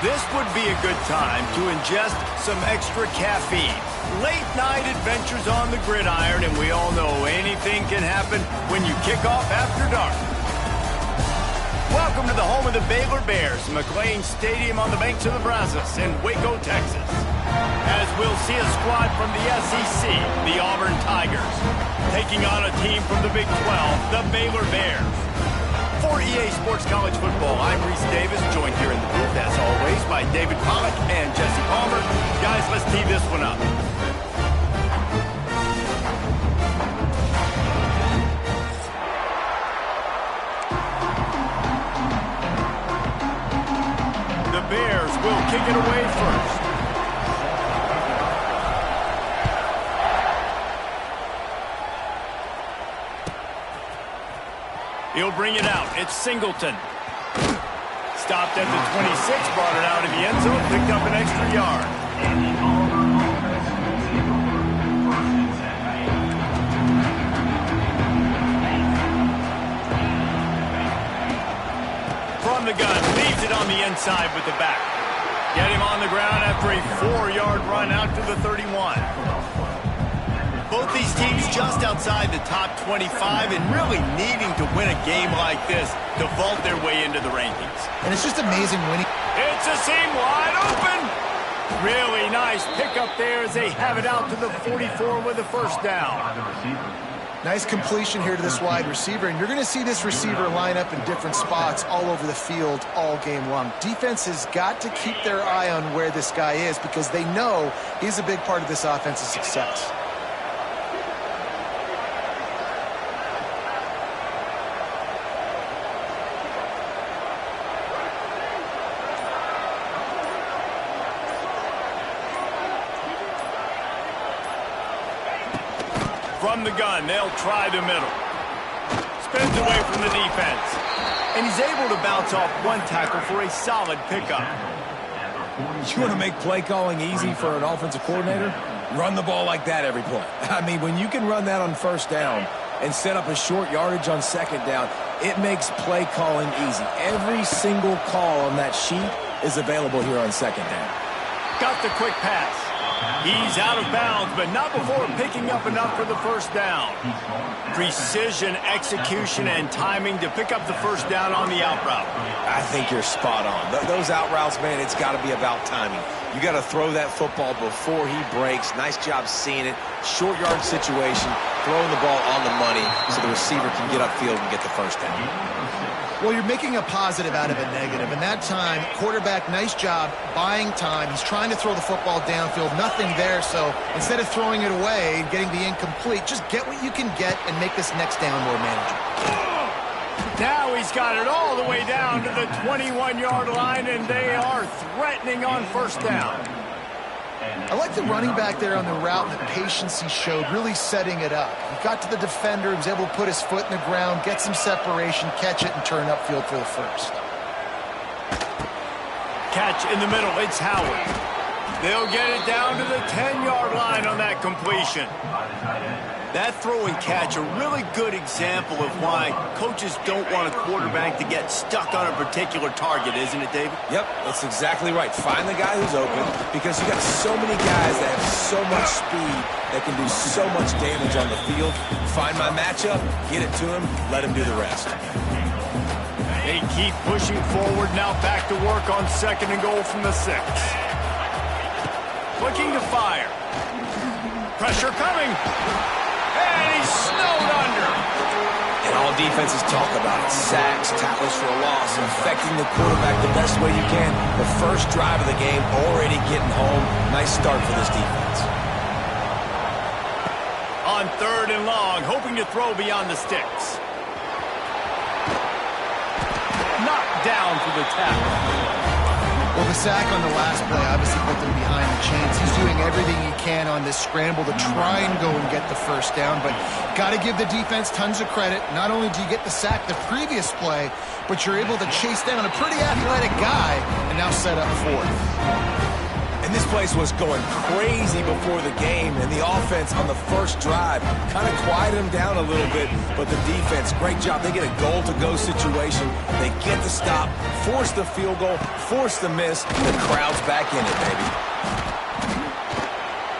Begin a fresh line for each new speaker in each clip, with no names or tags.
This would be a good time to ingest some extra caffeine. Late night adventures on the gridiron, and we all know anything can happen when you kick off after dark. Welcome to the home of the Baylor Bears, McLean Stadium on the banks of the Brazos in Waco, Texas. As we'll see a squad from the SEC, the Auburn Tigers, taking on a team from the Big 12, the Baylor Bears. For EA Sports College Football, I'm Reese Davis, joined here in the booth, as always, by David Pollack and Jesse Palmer. Guys, let's tee this one up. The Bears will kick it away first. He'll bring it out. It's Singleton. Stopped at the 26, brought it out of the end zone, picked up an extra yard. From the gun, leaves it on the inside with the back. Get him on the ground after a 4-yard run out to the 31. Both these teams just outside the top 25 and really needing to win a game like this to vault their way into the rankings.
And it's just amazing winning.
It's a seam wide open. Really nice pickup there as they have it out to the 44 with a first down.
Nice completion here to this wide receiver, and you're going to see this receiver line up in different spots all over the field all game long. Defense has got to keep their eye on where this guy is because they know he's a big part of this offense's success.
From the gun, they'll try the middle. Spins away from the defense. And he's able to bounce off one tackle for a solid pickup.
You want to make play calling easy for an offensive coordinator? Run the ball like that every play. I mean, when you can run that on first down and set up a short yardage on second down, it makes play calling easy. Every single call on that sheet is available here on second down.
Got the quick pass. He's out of bounds, but not before picking up enough for the first down. Precision, execution, and timing to pick up the first down on the out route.
I think you're spot on. Those out routes, man, it's got to be about timing. You got to throw that football before he breaks. Nice job seeing it. Short yard situation, throwing the ball on the money so the receiver can get upfield and get the first down.
Well, you're making a positive out of a negative. And that time, quarterback, nice job buying time. He's trying to throw the football downfield. Nothing there. So instead of throwing it away and getting the incomplete, just get what you can get and make this next down more manageable.
Now he's got it all the way down to the 21-yard line, and they are threatening on first down.
I like the running back there on the route and the patience he showed, really setting it up. He got to the defender, he was able to put his foot in the ground, get some separation, catch it, and turn upfield for the first.
Catch in the middle, it's Howard. They'll get it down to the 10-yard line on that completion. That throw and catch, a really good example of why coaches don't want a quarterback to get stuck on a particular target, isn't it, David?
Yep, that's exactly right. Find the guy who's open because you got so many guys that have so much speed that can do so much damage on the field. Find my matchup, get it to him, let him do the rest.
They keep pushing forward, now back to work on second and goal from the 6. Looking to fire. Pressure coming. And he's snowed under.
And all defenses talk about it. Sacks, tackles for a loss, affecting the quarterback the best way you can. The first drive of the game, already getting home. Nice start for this defense.
On third and long, hoping to throw beyond the sticks. Knocked down for the tackle.
Well, the sack on the last play obviously put them behind the chains. He's doing everything he can on this scramble to try and go and get the first down, but got to give the defense tons of credit. Not only do you get the sack the previous play, but you're able to chase down a pretty athletic guy and now set up fourth.
And this place was going crazy before the game, and the offense on the first drive kind of quieted them down a little bit, but the defense, great job. They get a goal-to-go situation. They get the stop, force the field goal, force the miss, and the crowd's back in it, baby.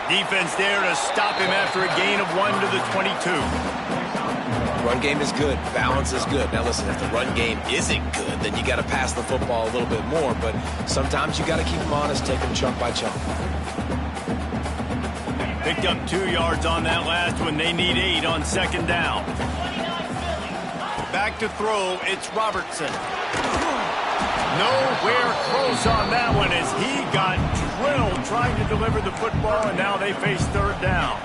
Defense there to stop him after a gain of 1 to the 22.
Run game is good. Balance is good. Now listen, if the run game isn't good, then you got to pass the football a little bit more. But sometimes you got to keep them honest, take them chunk by chunk.
Picked up 2 yards on that last one. They need 8 on second down. Back to throw. It's Robertson. Nowhere close on that one as he got drilled trying to deliver the football, and now they face third down.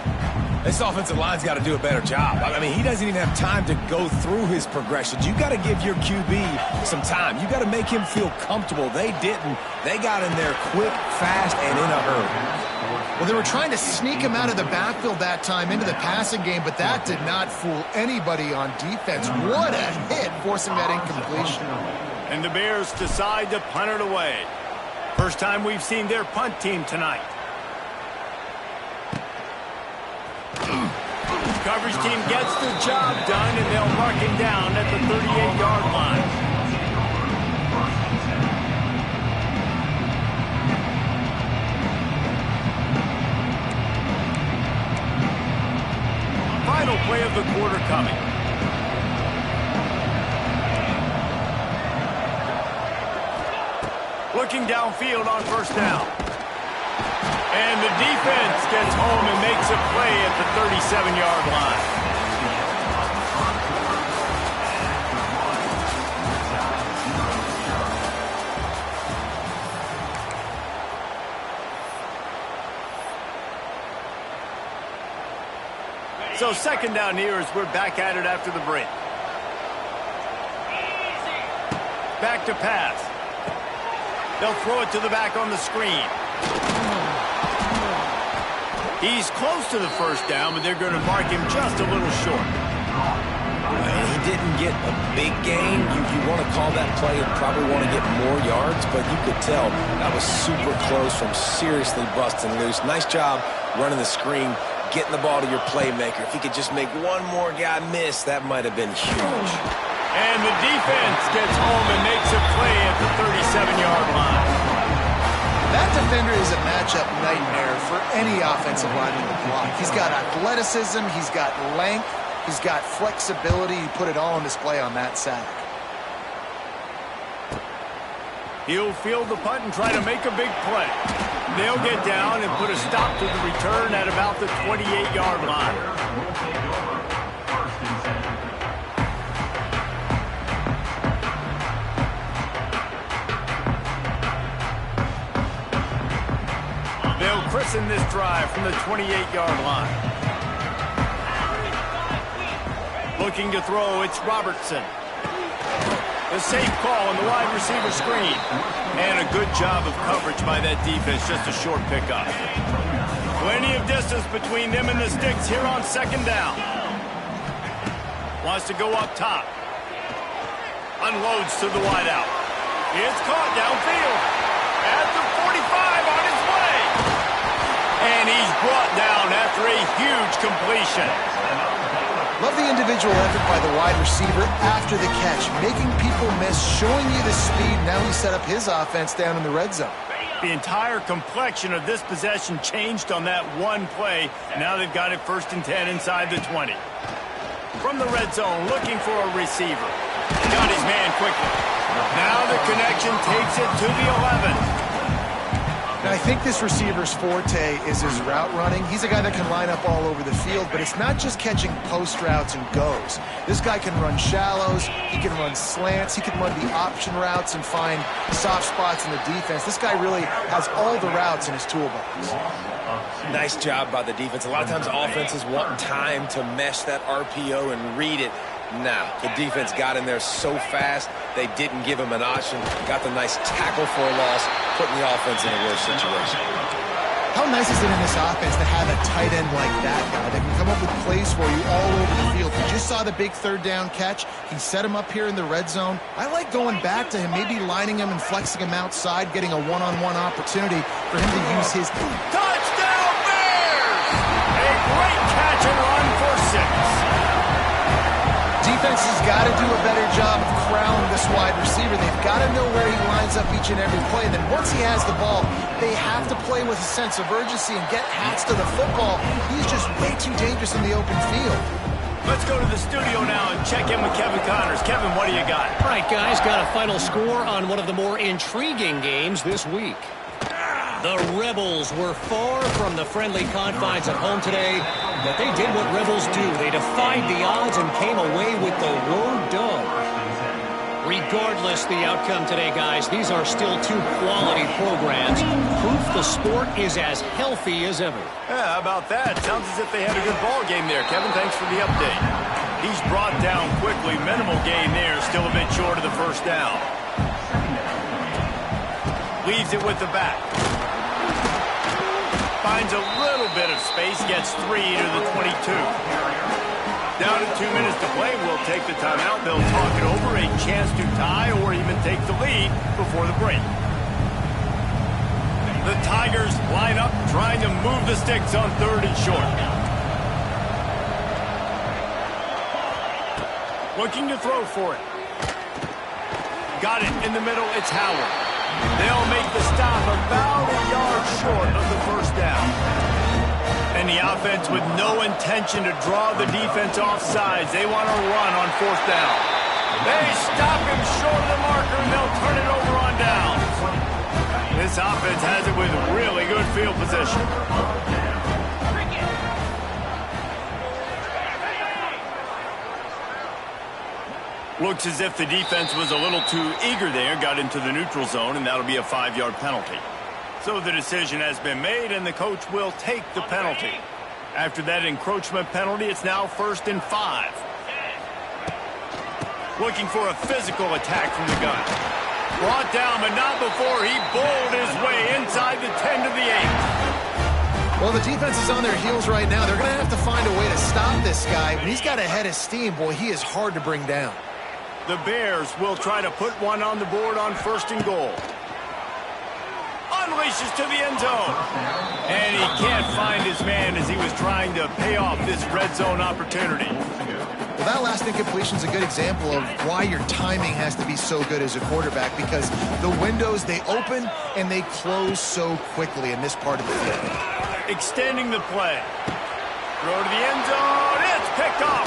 This offensive line's got to do a better job. I mean, he doesn't even have time to go through his progressions. You got to give your QB some time. You got to make him feel comfortable. They didn't. They got in there quick, fast, and in a hurry.
Well, they were trying to sneak him out of the backfield that time into the passing game, but that did not fool anybody on defense. What a hit, forcing that incompletion.
And the Bears decide to punt it away. First time we've seen their punt team tonight. Coverage team gets the job done, and they'll mark him down at the 38-yard line. Final play of the quarter coming. Looking downfield on first down. And the defense gets home and makes a play at the 37-yard line. So second down here as we're back at it after the break. Back to pass. They'll throw it to the back on the screen. He's close to the first down, but they're going to mark him just a little short.
He didn't get a big gain. You want to call that play and probably want to get more yards, but you could tell that was super close from seriously busting loose. Nice job running the screen, getting the ball to your playmaker. If he could just make one more guy miss, that might have been huge.
And the defense gets home and makes a play at the 37-yard line.
That defender is a matchup nightmare for any offensive lineman to block. He's got athleticism, he's got length, he's got flexibility. You put it all on display on that sack.
He'll field the punt and try to make a big play. They'll get down and put a stop to the return at about the 28-yard line. Christen this drive from the 28-yard line. Looking to throw, it's Robertson. The safe call on the wide receiver screen. And a good job of coverage by that defense, just a short pickup. Plenty of distance between them and the sticks here on second down. Wants to go up top. Unloads to the wideout. It's caught downfield. At the 45 on his way. And he's brought down after a huge completion.
Love the individual effort by the wide receiver after the catch, making people miss, showing you the speed. Now he set up his offense down in the red zone.
The entire complexion of this possession changed on that one play. Now they've got it 1st and 10 inside the 20. From the red zone, looking for a receiver. Got his man quickly. Now the connection takes it to the 11.
Now, I think this receiver's forte is his route running. He's a guy that can line up all over the field, but it's not just catching post routes and goes. This guy can run shallows, he can run slants, he can run the option routes and find soft spots in the defense. This guy really has all the routes in his toolbox.
Nice job by the defense. A lot of times offenses want time to mesh that RPO and read it. Now, the defense got in there so fast, they didn't give him an option. Got the nice tackle for a loss, putting the offense in a worse situation.
How nice is it in this offense to have a tight end like that guy that can come up with plays for you all over the field? You just saw the big third down catch. He set him up here in the red zone. I like going back to him, maybe lining him and flexing him outside, getting a one-on-one opportunity for him to use his...
Touchdown Bears! A great catch and run for 6.
Defense has got to do a better job of corralling this wide receiver. They've got to know where he lines up each and every play. And then once he has the ball, they have to play with a sense of urgency and get hats to the football. He's just way too dangerous in the open field.
Let's go to the studio now and check in with Kevin Connors. Kevin, what do you got?
All right, guys, got a final score on one of the more intriguing games this week. The Rebels were far from the friendly confines at home today, but they did what Rebels do. They defied the odds and came away with the road dog. Regardless the outcome today, guys, these are still two quality programs. Proof the sport is as healthy as ever.
Yeah, how about that? Sounds as if they had a good ball game there. Kevin, thanks for the update. He's brought down quickly. Minimal gain there. Still a bit short of the first down. Leaves it with the back. Finds a little bit of space, gets 3 to the 22. Down to 2 minutes to play, we'll take the timeout. They'll talk it over, a chance to tie or even take the lead before the break. The Tigers line up, trying to move the sticks on 3rd and short. Looking to throw for it. Got it in the middle, it's Howard. They'll make the stop about a yard short of the first down. And the offense with no intention to draw the defense off sides. They want to run on 4th down. They stop him short of the marker, and they'll turn it over on down. This offense has it with really good field position. Looks as if the defense was a little too eager there, got into the neutral zone, and that'll be a 5-yard penalty. So the decision has been made, and the coach will take the penalty. After that encroachment penalty, it's now 1st and 5. Looking for a physical attack from the gun. Brought down, but not before he bowled his way inside the 10 to the 8.
Well, the defense is on their heels right now. They're going to have to find a way to stop this guy. When he's got a head of steam, boy, he is hard to bring down.
The Bears will try to put one on the board on 1st and goal. Unleashes to the end zone. And he can't find his man as he was trying to pay off this red zone opportunity.
Well, that last incompletion is a good example of why your timing has to be so good as a quarterback, because the windows, they open and they close so quickly in this part of the field.
Extending the play. Throw to the end zone. It's picked off.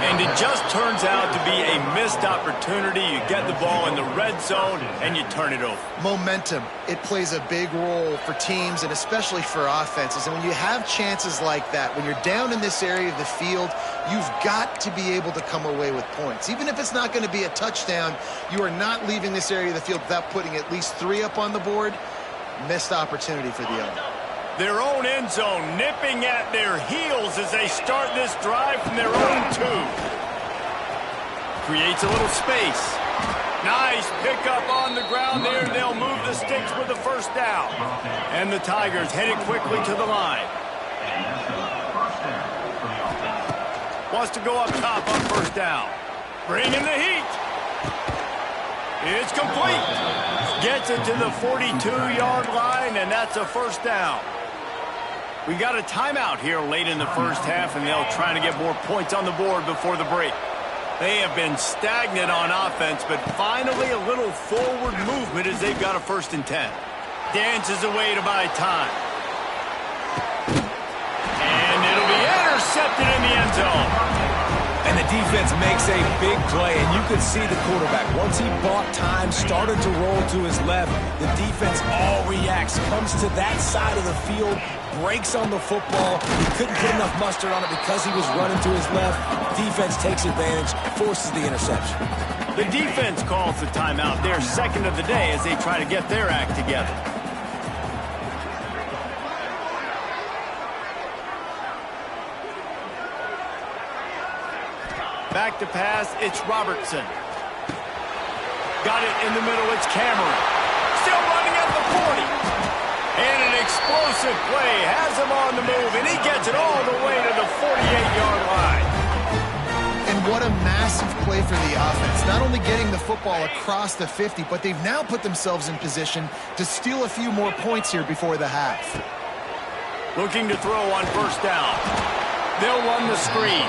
And it just turns out to be a missed opportunity. You get the ball in the red zone, and you turn it over.
Momentum. It plays a big role for teams and especially for offenses. And when you have chances like that, when you're down in this area of the field, you've got to be able to come away with points. Even if it's not going to be a touchdown, you are not leaving this area of the field without putting at least 3 up on the board. Missed opportunity for the other.
Their own end zone nipping at their heels as they start this drive from their own 2. Creates a little space. Nice pickup on the ground there. They'll move the sticks with the 1st down. And the Tigers headed quickly to the line. Wants to go up top on 1st down. Bring in the heat. It's complete. Gets it to the 42-yard line, and that's a 1st down. We got a timeout here late in the first half, and they'll try to get more points on the board before the break. They have been stagnant on offense, but finally a little forward movement as they've got a 1st and 10. Dances away to buy time. And it'll be intercepted in the end zone.
And the defense makes a big play, and you could see the quarterback. Once he bought time, started to roll to his left, the defense all reacts, comes to that side of the field, breaks on the football. He couldn't put enough mustard on it because he was running to his left. Defense takes advantage, forces the interception.
The defense calls the timeout, their 2nd of the day, as they try to get their act together. Back to pass, it's Robertson. Got it in the middle, it's Cameron. Still running at the 40. And an explosive play has him on the move, and he gets it all the way to the 48-yard line.
And what a massive play for the offense. Not only getting the football across the 50, but they've now put themselves in position to steal a few more points here before the half.
Looking to throw on first down. They'll run the screen.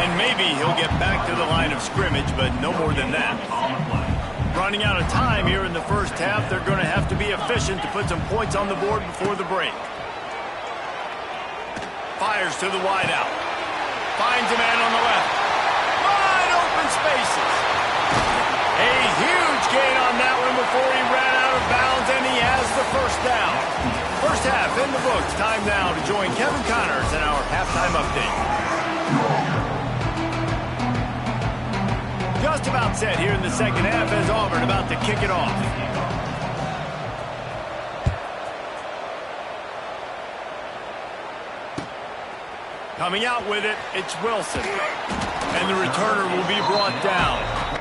And maybe he'll get back to the line of scrimmage, but no more than that. Running out of time here in the first half, they're going to have to be efficient to put some points on the board before the break. Fires to the wideout. Finds a man on the left. Wide open spaces. A huge gain on that one before he ran out of bounds, and he has the first down. First half in the books. Time now to join Kevin Connors in our halftime update. Just about set here in the second half as Auburn about to kick it off. Coming out with it, it's Wilson. And the returner will be brought down.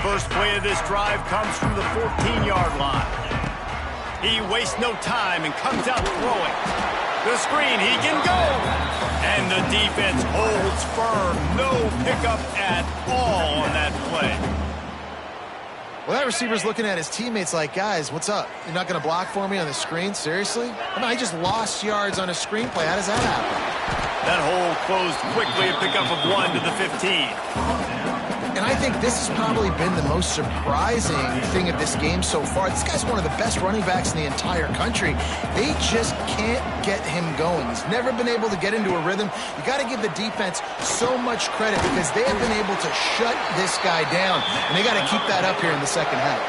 First play of this drive comes from the 14-yard line. He wastes no time and comes out throwing. The screen, he can go. And the defense holds firm. No pickup at all on that play.
Well, that receiver's looking at his teammates like, guys, what's up? You're not going to block for me on the screen? Seriously? I mean, I just lost yards on a screen play. How does that happen?
That hole closed quickly, a pickup of 1 to the 15.
And I think this has probably been the most surprising thing of this game so far. This guy's one of the best running backs in the entire country. They just can't get him going. He's never been able to get into a rhythm. You got to give the defense so much credit because they have been able to shut this guy down, and they got to keep that up here in the second half.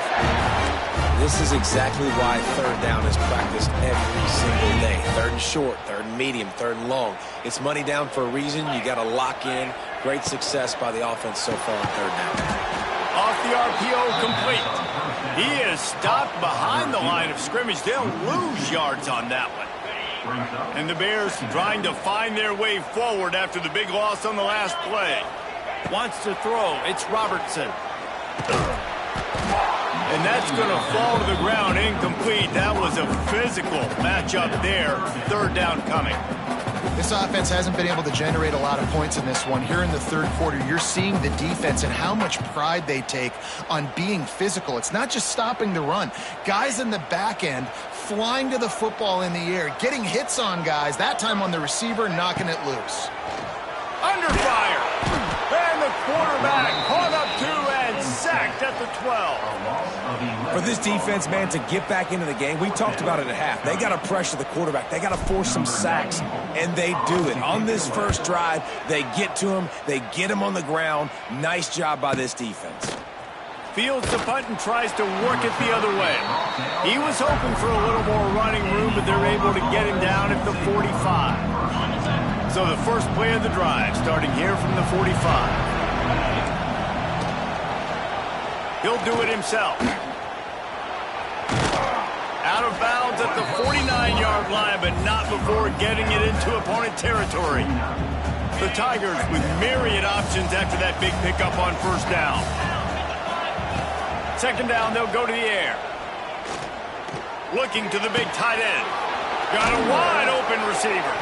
This is exactly why third down is practiced every single day. Third and short, third and medium, third and long. It's money down for a reason. You got to lock in. Great success by the offense so far on third down.
Off the RPO, complete. He is stopped behind the line of scrimmage. They'll lose yards on that one. And the Bears trying to find their way forward after the big loss on the last play. Wants to throw. It's Robertson. And that's going to fall to the ground, incomplete. That was a physical matchup there. Third down coming.
This offense hasn't been able to generate a lot of points in this one. Here in the third quarter, you're seeing the defense and how much pride they take on being physical. It's not just stopping the run. Guys in the back end flying to the football in the air, getting hits on guys, that time on the receiver, knocking it loose.
Under fire. And the quarterback caught up to and sacked at the 12.
For this defense, man, to get back into the game, we talked about it at half. They got to pressure the quarterback. They got to force some sacks, and they do it. On this first drive, they get to him. They get him on the ground. Nice job by this defense.
Fields the punt and tries to work it the other way. He was hoping for a little more running room, but they're able to get him down at the 45. So the first play of the drive, starting here from the 45. He'll do it himself. Out of bounds at the 49-yard line, but not before getting it into opponent territory. The Tigers with myriad options after that big pickup on first down. Second down, they'll go to the air. Looking to the big tight end. Got a wide open receiver.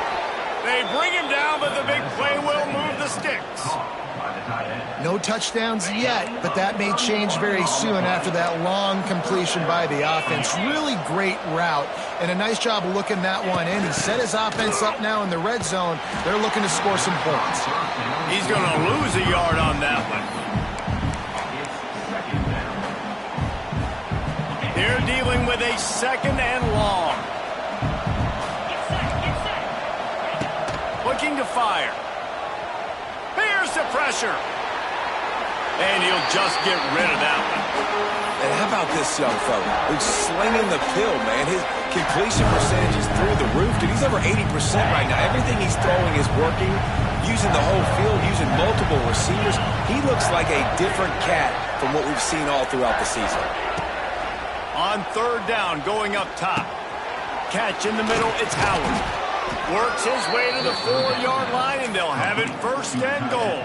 They bring him down, but the big play will move the sticks.
No touchdowns yet, but that may change very soon after that long completion by the offense. Really great route, and a nice job of looking that one in. He set his offense up now in the red zone. They're looking to score some points.
He's going to lose a yard on that one. They're dealing with a second and long. Looking to fire. Bears the pressure. And he'll just get rid of that one.
And how about this young fella who's slinging the pill, man? His completion percentage is through the roof. Dude, he's over 80% right now. Everything he's throwing is working, using the whole field, using multiple receivers. He looks like a different cat from what we've seen all throughout the season.
On third down, going up top. Catch in the middle, it's Howard. Works his way to the 4-yard line, and they'll have it first and goal.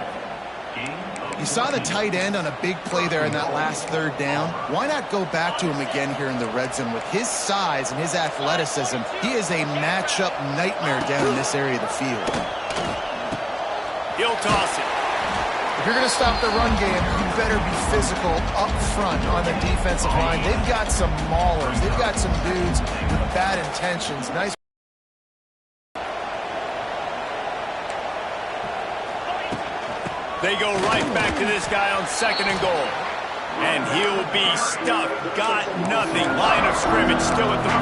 You saw the tight end on a big play there in that last third down. Why not go back to him again here in the red zone? With his size and his athleticism, he is a matchup nightmare down in this area of the field.
He'll toss it.
If you're going to stop the run game, you better be physical up front on the defensive line. They've got some maulers. They've got some dudes with bad intentions. Nice.
They go right back to this guy on second and goal. And he'll be stuck. Got nothing. Line of scrimmage still at the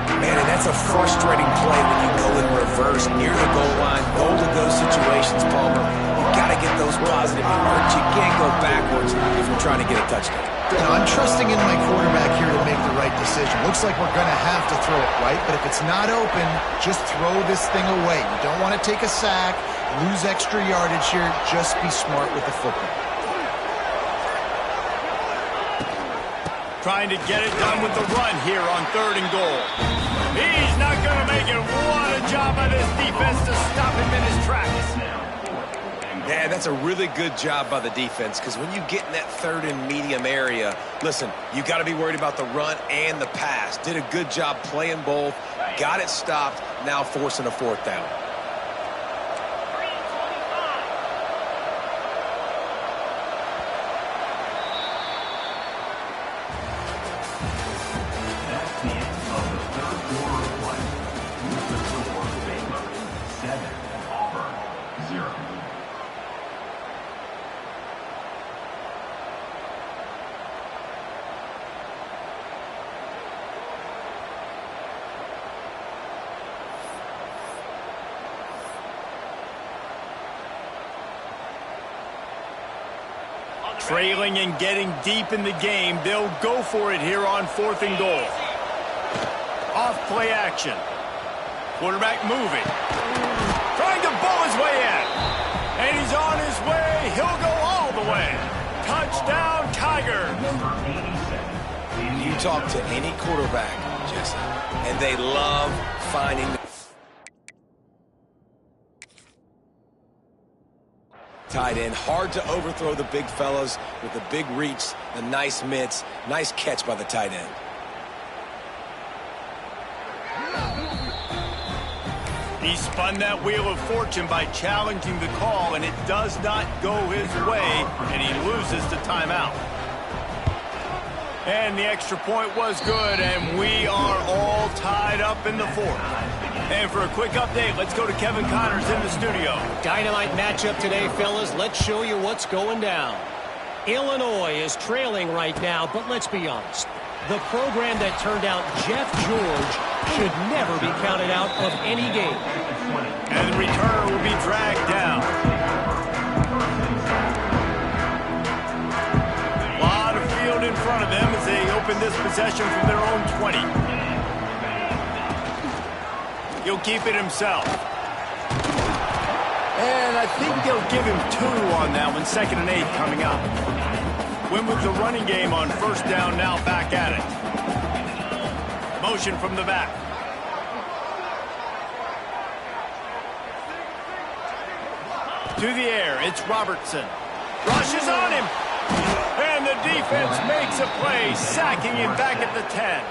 4.
Man, and that's a frustrating play when you go in reverse near the goal line. Goal to those situations, Palmer. You got to get those positive yards. You can't go backwards if you're trying to get a touchdown.
Now, I'm trusting in my quarterback here to make the right decision. Looks like we're going to have to throw it, right? But if it's not open, just throw this thing away. You don't want to take a sack, lose extra yardage here. Just be smart with the football.
Trying to get it done with the run here on third and goal. He's not going to make it. What a job by this defense to stop him in his tracks.
Yeah, that's a really good job by the defense because when you get in that third and medium area, listen, you got to be worried about the run and the pass. Did a good job playing both, got it stopped, now forcing a fourth down.
Trailing and getting deep in the game, they'll go for it here on 4th and goal. Off play action. Quarterback moving. Trying to bowl his way in. And he's on his way. He'll go all the way. Touchdown, Tigers.
You talk to any quarterback, Jesse, and they love finding tight end. Hard to overthrow the big fellas with the big reach, the nice mitts. Nice catch by the tight end.
He spun that wheel of fortune by challenging the call, and it does not go his way, and he loses the timeout. And the extra point was good, and we are all tied up in the 4th. And for a quick update, let's go to Kevin Connors in the studio.
Dynamite matchup today, fellas. Let's show you what's going down. Illinois is trailing right now, but let's be honest. The program that turned out Jeff George should never be counted out of any game.
And the returner will be dragged down. A lot of field in front of them as they open this possession from their own 20. He'll keep it himself. And I think they'll give him 2 on that one. 2nd and 8 coming up. Went with the running game on 1st down, now back at it. Motion from the back. To the air, it's Robertson. Rushes on him. And the defense makes a play, sacking him back at the 10.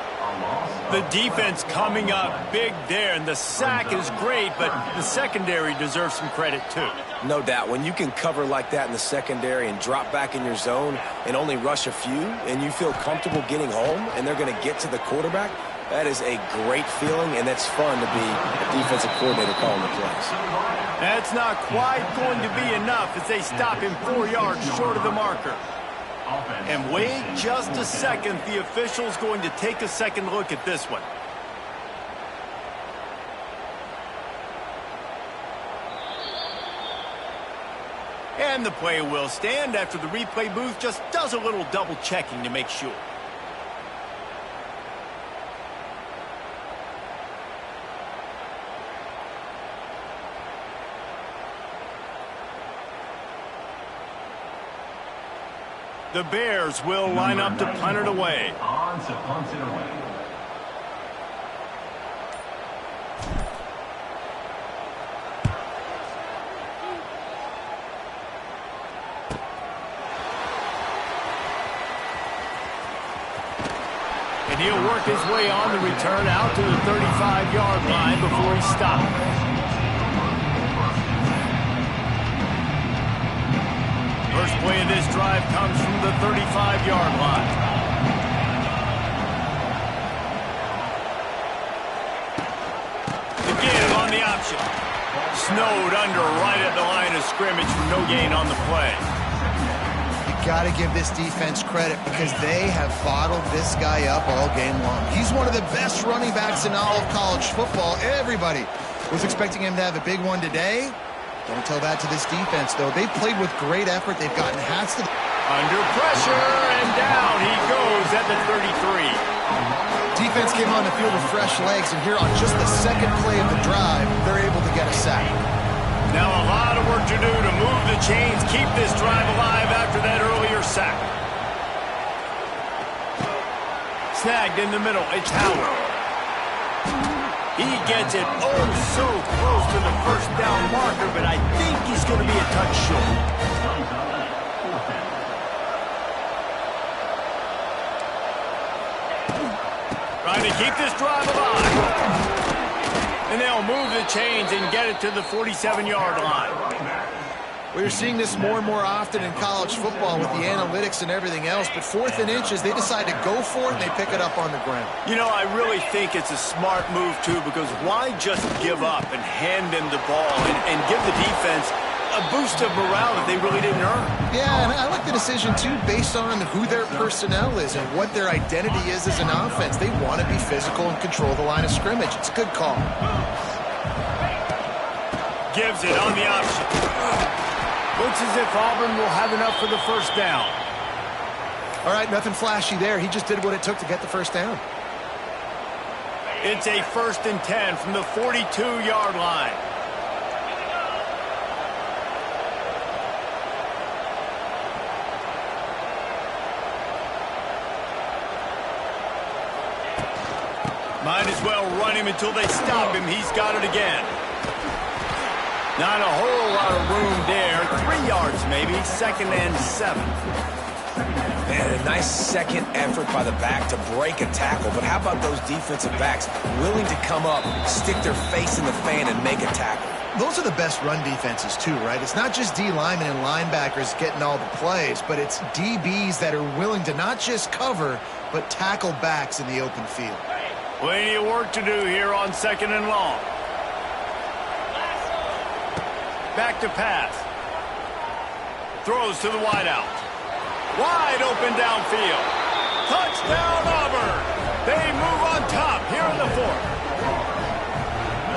The defense coming up big there, and the sack is great, but the secondary deserves some credit too.
No doubt. When you can cover like that in the secondary and drop back in your zone and only rush a few, and you feel comfortable getting home, and they're going to get to the quarterback, that is a great feeling, and that's fun to be a defensive coordinator calling the plays.
That's not quite going to be enough as they stop him 4 yards short of the marker. And wait just a second. The official's going to take a second look at this one. And the play will stand after the replay booth just does a little double checking to make sure. The Bears will line up to punt it away.
On to punt it away.
And he'll work his way on the return out to the 35-yard line before he stops. First play of this drive comes from the 35-yard line. Again on the option. Snowed under right at the line of scrimmage for no gain on the play.
You got to give this defense credit because they have bottled this guy up all game long. He's one of the best running backs in all of college football. Everybody was expecting him to have a big one today. Don't tell that to this defense, though. They've played with great effort. They've gotten hats to the...
Under pressure, and down he goes at the 33.
Defense came on the field with fresh legs, and here on just the second play of the drive, they're able to get a sack.
Now a lot of work to do to move the chains, keep this drive alive after that earlier sack. Snagged in the middle, it's Howard. He gets it oh so close to the first down marker, but I think he's going to be a touch short. Trying to keep this drive alive. And they'll move the chains and get it to the 47-yard line.
We're seeing this more and more often in college football with the analytics and everything else, but 4th and inches, they decide to go for it, and they pick it up on the ground.
You know, I really think it's a smart move, too, because why just give up and hand them the ball and give the defense a boost of morale that they really didn't earn?
Yeah, and I like the decision, too, based on who their personnel is and what their identity is as an offense. They want to be physical and control the line of scrimmage. It's a good call.
Gives it on the option. Looks as if Auburn will have enough for the first down.
All right, nothing flashy there. He just did what it took to get the first down.
It's a 1st and 10 from the 42-yard line. Might as well run him until they stop him. He's got it again. Not a whole lot of room there. 3 yards maybe. 2nd and 7.
And a nice second effort by the back to break a tackle. But how about those defensive backs willing to come up, stick their face in the fan, and make a tackle?
Those are the best run defenses too, right? It's not just D linemen and linebackers getting all the plays, but it's DBs that are willing to not just cover, but tackle backs in the open field.
Plenty of work to do here on 2nd and long. Back to pass. Throws to the wideout. Wide open downfield. Touchdown Auburn. They move on top here in the 4th.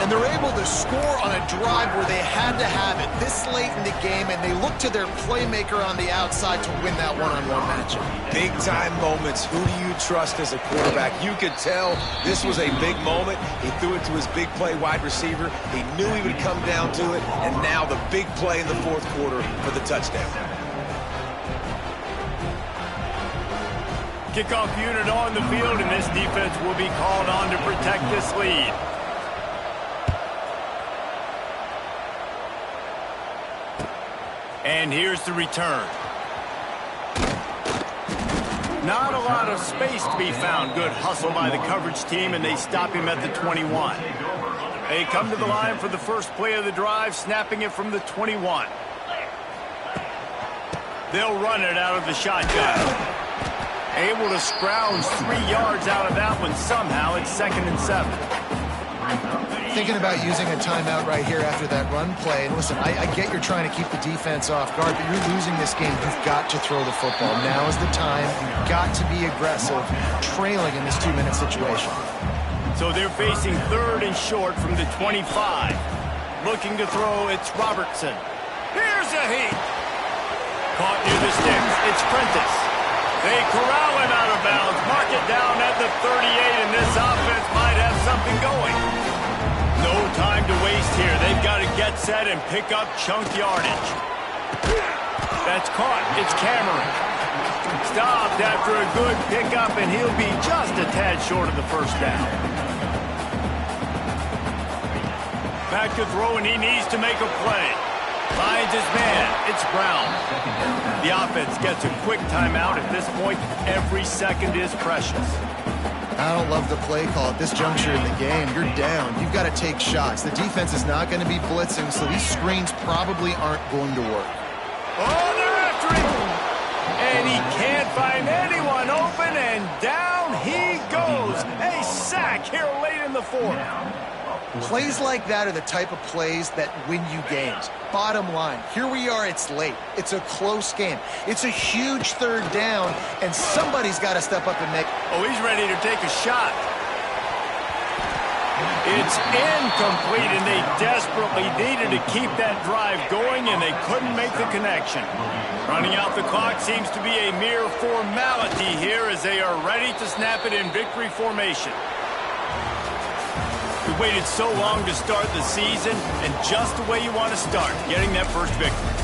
And they're able to score on a drive where they had to have it this late in the game, and they look to their playmaker on the outside to win that one-on-one matchup.
Big-time moments. Who do you trust as a quarterback? You could tell this was a big moment. He threw it to his big play wide receiver. He knew he would come down to it, and now the big play in the 4th quarter for the touchdown.
Kickoff unit on the field, and this defense will be called on to protect this lead. And here's the return. Not a lot of space to be found. Good hustle by the coverage team, and they stop him at the 21. They come to the line for the first play of the drive, snapping it from the 21. They'll run it out of the shotgun. Able to scrounge 3 yards out of that one somehow. It's 2nd and 7.
Thinking about using a timeout right here after that run play. And listen, I get you're trying to keep the defense off guard, but you're losing this game. You've got to throw the football. Now is the time. You've got to be aggressive, trailing in this 2-minute situation.
So they're facing 3rd and short from the 25. Looking to throw, it's Robertson. Here's a heat. Caught near the sticks. It's Prentice. They corral him out of bounds. Mark it down at the 38, and this offense might have something going. No time to waste here. They've got to get set and pick up chunk yardage. That's caught. It's Cameron. Stopped after a good pickup, and he'll be just a tad short of the first down. Back to throw, and he needs to make a play. Finds his man. It's Brown. The offense gets a quick timeout. At this point, every second is precious.
I don't love the play call at this juncture in the game. You're down. You've got to take shots. The defense is not going to be blitzing, so these screens probably aren't going to work.
Oh, they're after him! And he can't find anyone open, and down he goes. A sack here late in the 4th.
Plays like that are the type of plays that win you games. Bottom line, here we are, it's late. It's a close game. It's a huge 3rd down, and somebody's got to step up and make...
Oh, he's ready to take a shot. It's incomplete, and they desperately needed to keep that drive going, and they couldn't make the connection. Running out the clock seems to be a mere formality here as they are ready to snap it in victory formation. We waited so long to start the season, and just the way you want to start, getting that first victory.